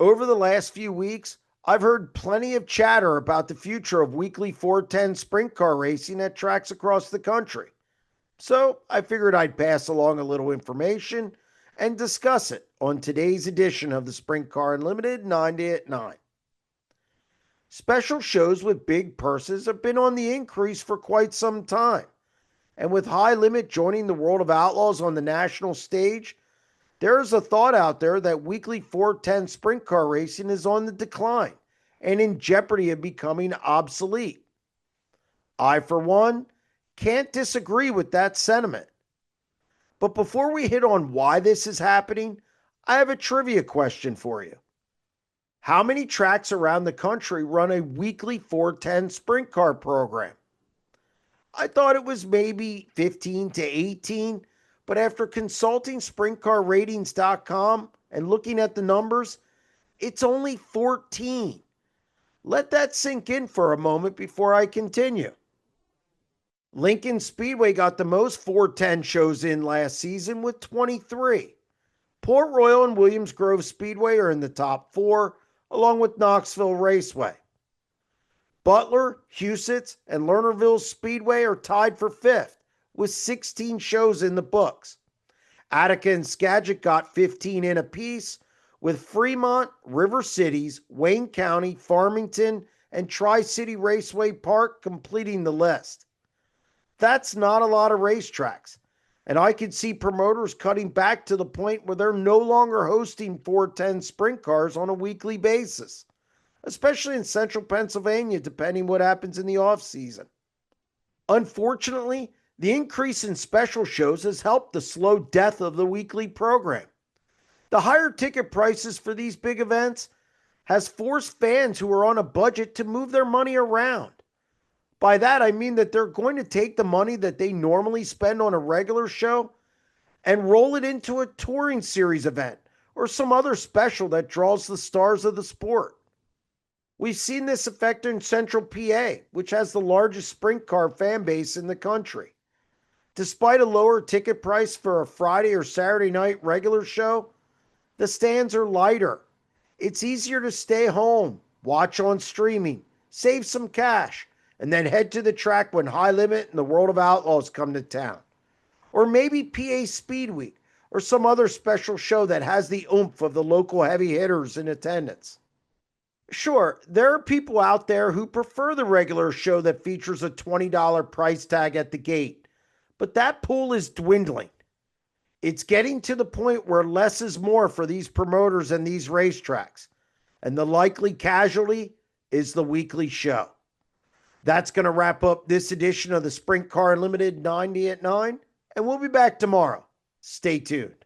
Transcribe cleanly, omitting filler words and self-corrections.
Over the last few weeks, I've heard plenty of chatter about the future of weekly 410 sprint car racing at tracks across the country. So I figured I'd pass along a little information and discuss it on today's edition of the Sprint Car Unlimited 90 at 9. Special shows with big purses have been on the increase for quite some time. And with High Limit joining the World of Outlaws on the national stage, there is a thought out there that weekly 410 sprint car racing is on the decline and in jeopardy of becoming obsolete. I, for one, can't disagree with that sentiment. But before we hit on why this is happening, I have a trivia question for you. How many tracks around the country run a weekly 410 sprint car program? I thought it was maybe 15 to 18, but after consulting SprintCarRatings.com and looking at the numbers, it's only 14. Let that sink in for a moment before I continue. Lincoln Speedway got the most 410 shows in last season with 23. Port Royal and Williams Grove Speedway are in the top 4, along with Knoxville Raceway. Butler, Huset's, and Lernerville Speedway are tied for 5th with 16 shows in the books. Attica and Skagit got 15 in apiece, with Fremont, River Cities, Wayne County, Farmington, and Tri-City Raceway Park completing the list. That's not a lot of racetracks, and I could see promoters cutting back to the point where they're no longer hosting 410 sprint cars on a weekly basis, especially in central Pennsylvania, depending what happens in the off-season. Unfortunately, the increase in special shows has helped the slow death of the weekly program. The higher ticket prices for these big events has forced fans who are on a budget to move their money around. By that, I mean that they're going to take the money that they normally spend on a regular show and roll it into a touring series event or some other special that draws the stars of the sport. We've seen this effect in Central PA, which has the largest sprint car fan base in the country. Despite a lower ticket price for a Friday or Saturday night regular show, the stands are lighter. It's easier to stay home, watch on streaming, save some cash, and then head to the track when High Limit and the World of Outlaws come to town. Or maybe PA Speed Week or some other special show that has the oomph of the local heavy hitters in attendance. Sure, there are people out there who prefer the regular show that features a $20 price tag at the gate, but that pool is dwindling. It's getting to the point where less is more for these promoters and these racetracks, and the likely casualty is the weekly show. That's going to wrap up this edition of the Sprint Car Unlimited 90 at 9, and we'll be back tomorrow. Stay tuned.